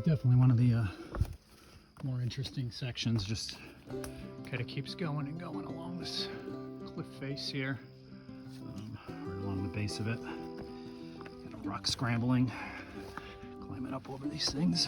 is definitely one of the more interesting sections. Just kind of keeps going and going along this cliff face here, right along the base of it. Kind of rock scrambling, climbing up over these things.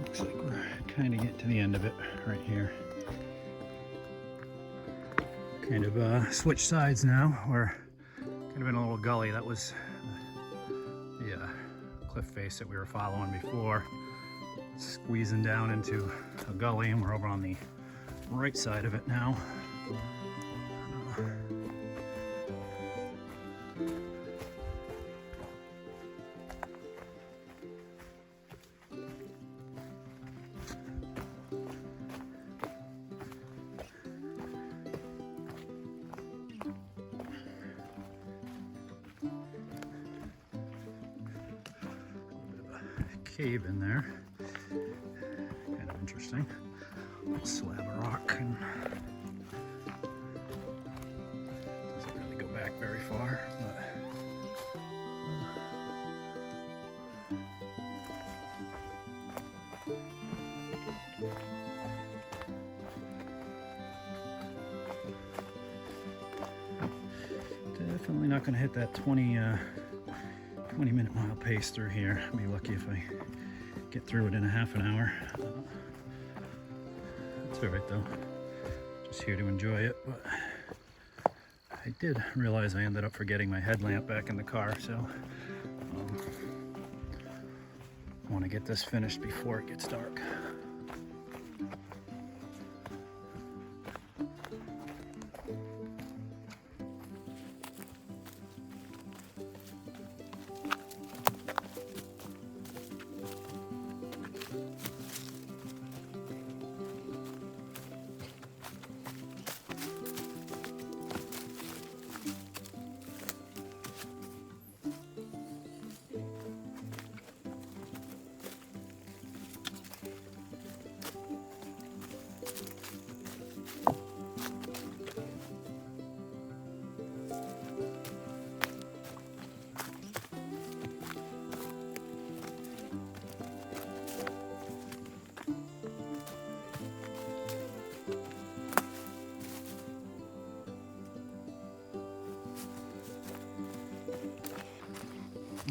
Looks like we're kind of getting to the end of it right here. Kind of switch sides now. We're kind of in a little gully. That was the cliff face that we were following before. Squeezing down into a gully, and we're over on the right side of it now. Cave in there, kind of interesting. Little slab of rock, and doesn't really go back very far, but definitely not going to hit that 20-minute mile pace through here. I'll be lucky if I get through it in a half an hour. It's all right though. Just here to enjoy it. But I did realize I ended up forgetting my headlamp back in the car, so I want to get this finished before it gets dark.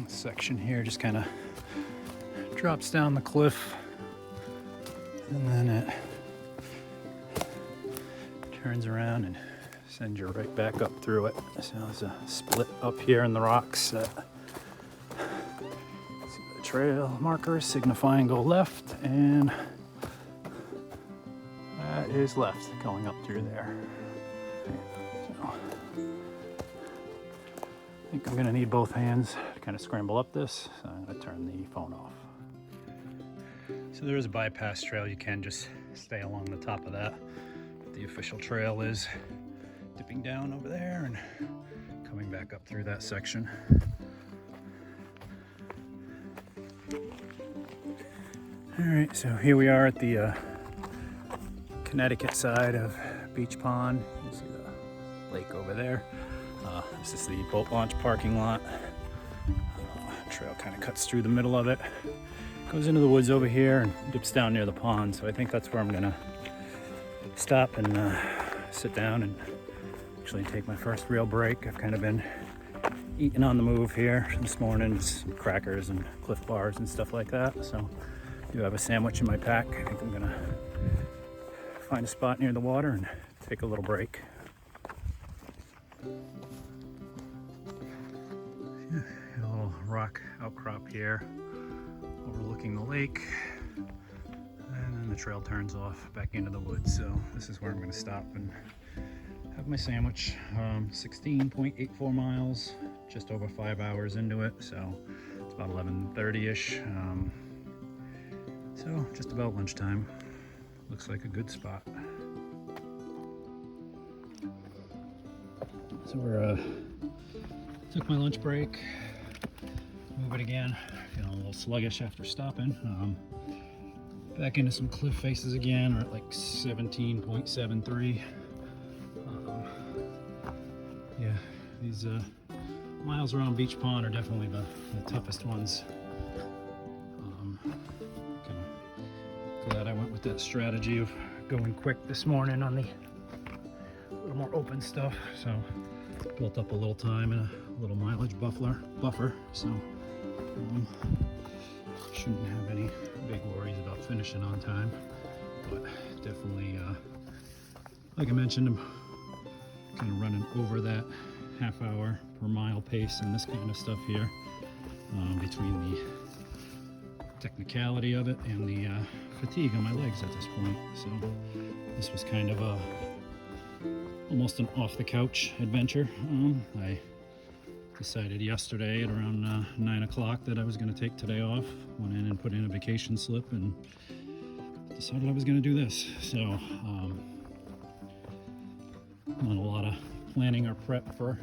This section here just kind of drops down the cliff, and then it turns around and sends you right back up through it. So there's a split up here in the rocks that see the trail markers signifying go left, and that is left going up through there. So I think I'm going to need both hands to kind of scramble up this, so I'm going to turn the phone off. So there is a bypass trail. You can just stay along the top of that. But the official trail is dipping down over there and coming back up through that section. All right, so here we are at the Connecticut side of Beach Pond. You see the lake over there. This is the boat launch parking lot. Trail kind of cuts through the middle of it, goes into the woods over here and dips down near the pond. So I think that's where I'm gonna stop and sit down and actually take my first real break. I've kind of been eating on the move here this morning, some crackers and Cliff Bars and stuff like that. So I do have a sandwich in my pack. I think I'm gonna find a spot near the water and take a little break. A little rock outcrop here overlooking the lake, and then the trail turns off back into the woods. So this is where I'm going to stop and have my sandwich. 16.84 miles, just over 5 hours into it, so it's about 11:30ish. So just about lunchtime. Looks like a good spot. So we're took my lunch break, move it again, feeling a little sluggish after stopping. Back into some cliff faces again. We're at like 17.73. Yeah, these miles around Beach Pond are definitely the toughest ones. Kind of glad I went with that strategy of going quick this morning on the little more open stuff. So built up a little time and a little mileage buffer. So shouldn't have any big worries about finishing on time. But definitely, like I mentioned, I'm kind of running over that half-hour per mile pace and this kind of stuff here, between the technicality of it and the fatigue on my legs at this point. So this was kind of almost an off-the-couch adventure. I decided yesterday at around 9 o'clock that I was going to take today off. Went in and put in a vacation slip and decided I was going to do this. So not a lot of planning or prep for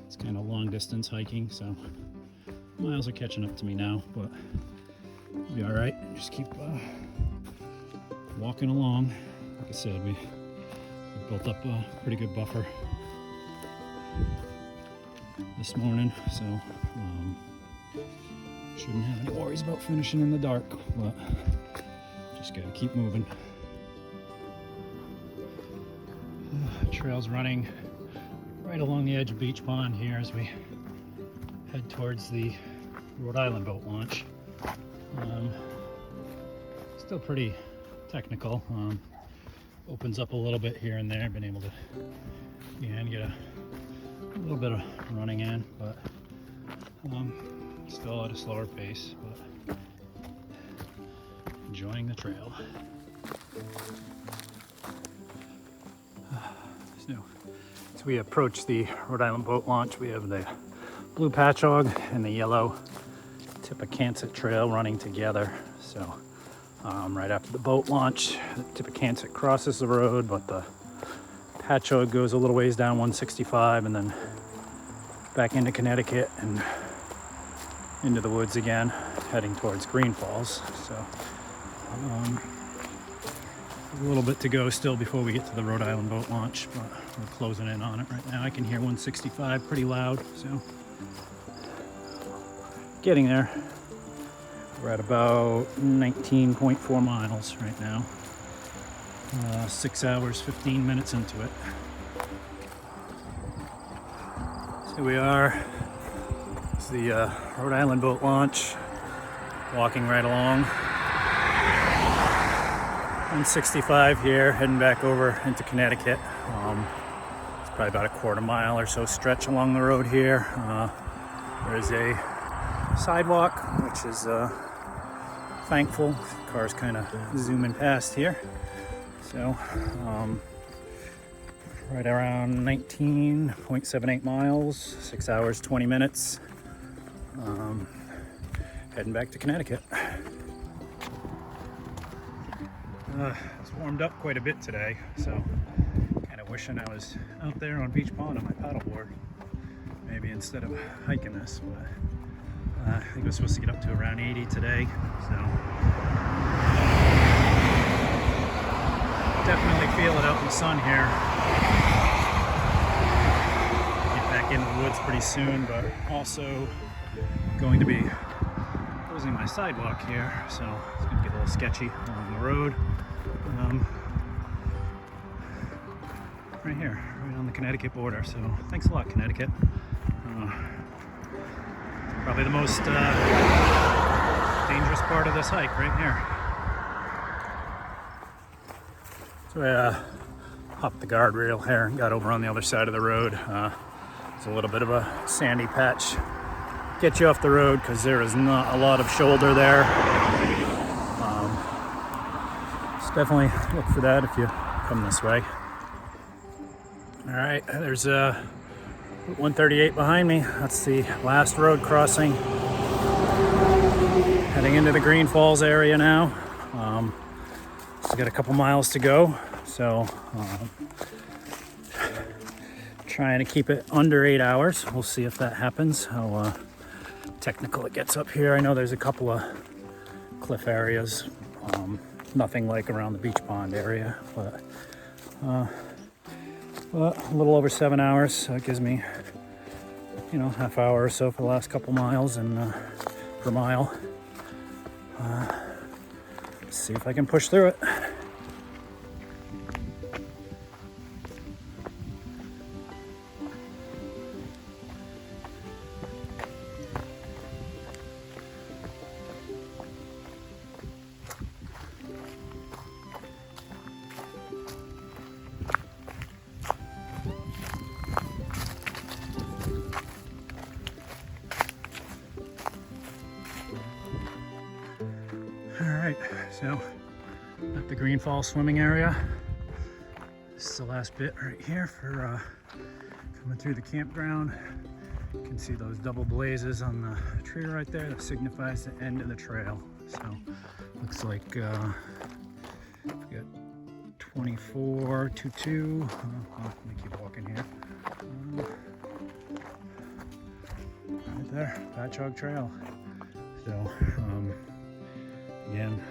it's kind of long distance hiking, so miles are catching up to me now, but we'll be all right. Just keep walking along. Like I said, we built up a pretty good buffer this morning, so shouldn't have any worries about finishing in the dark, but just gotta keep moving. Trail's running right along the edge of Beach Pond here as we head towards the Rhode Island boat launch. Still pretty technical. Opens up a little bit here and there. Been able to get a little bit of running in, but still at a slower pace, but enjoying the trail. So we approach the Rhode Island boat launch. We have the blue Pachaug and the yellow Pachaug Trail running together. So right after the boat launch, the Pachaug crosses the road, but the Pachaug goes a little ways down 165 and then back into Connecticut and into the woods again, heading towards Green Falls. So a little bit to go still before we get to the Rhode Island boat launch, but we're closing in on it right now. I can hear 165 pretty loud, so getting there. We're at about 19.4 miles right now. 6 hours, 15 minutes into it. So we are. It's the Rhode Island boat launch. Walking right along. 165 here, heading back over into Connecticut. It's probably about a quarter mile or so stretch along the road here. There's a sidewalk, which is thankful. Cars kind of zooming past here. So right around 19.78 miles, 6 hours, 20 minutes. Heading back to Connecticut. It's warmed up quite a bit today, so kind of wishing I was out there on Beach Pond on my paddleboard, maybe instead of hiking this. But I think we're supposed to get up to around 80 today, so definitely feel it out in the sun here. Get back into the woods pretty soon, but also going to be closing my sidewalk here, so it's going to get a little sketchy along the road. Right here, right on the Connecticut border, so thanks a lot, Connecticut. Probably the most dangerous part of this hike right here. So I hopped the guardrail here and got over on the other side of the road. It's a little bit of a sandy patch. Get you off the road because there is not a lot of shoulder there. Just definitely look for that if you come this way. All right, there's 138 behind me. That's the last road crossing. Heading into the Green Falls area now. Still got a couple miles to go, so trying to keep it under 8 hours. We'll see if that happens, how technical it gets up here. I know there's a couple of cliff areas, nothing like around the beach pond area, but a little over 7 hours, so it gives me, half hour or so for the last couple miles and per mile. Let's see if I can push through it. Alright, so at the Green Falls swimming area. This is the last bit right here for coming through the campground. You can see those double blazes on the tree right there. That signifies the end of the trail. So looks like we got 2422. Let me keep walking here. Right there, Pachaug Trail. So again,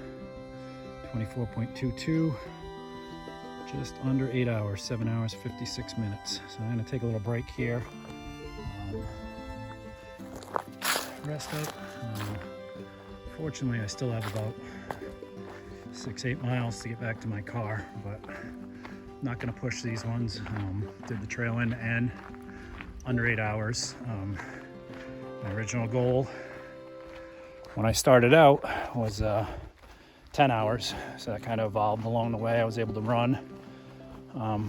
24.22, just under 8 hours, 7 hours, 56 minutes. So I'm gonna take a little break here. Rest up. Fortunately, I still have about 6-8 miles to get back to my car, but not gonna push these ones. Did the trail end to end, under 8 hours. My original goal when I started out was 10 hours, so that kind of evolved along the way. I was able to run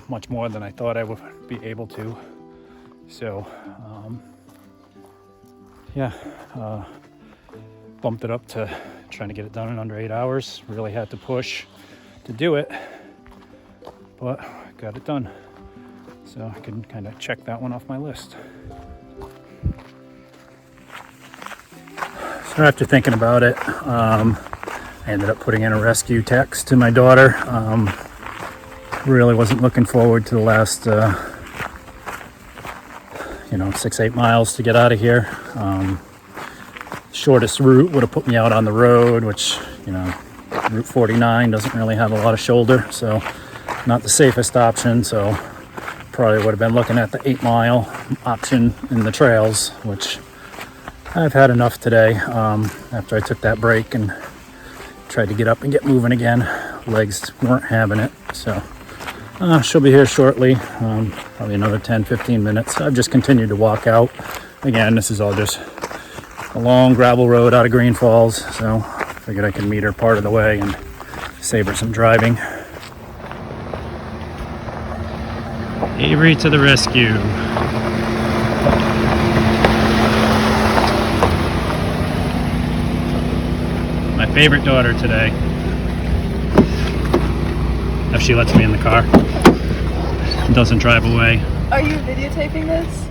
much more than I thought I would be able to. So bumped it up to trying to get it done in under 8 hours. Really had to push to do it, but got it done. So I can kind of check that one off my list. So after thinking about it, I ended up putting in a rescue text to my daughter. Really wasn't looking forward to the last 6-8 miles to get out of here. Shortest route would have put me out on the road, which Route 49 doesn't really have a lot of shoulder, so not the safest option. So probably would have been looking at the 8-mile option in the trails, which I've had enough today. After I took that break and tried to get up and get moving again, legs weren't having it. So she'll be here shortly, probably another 10-15 minutes. I've just continued to walk out. Again, this is all just a long gravel road out of Green Falls, so figured I could meet her part of the way and save her some driving. Avery to the rescue. My favorite daughter today. If she lets me in the car. Doesn't drive away. Are you videotaping this?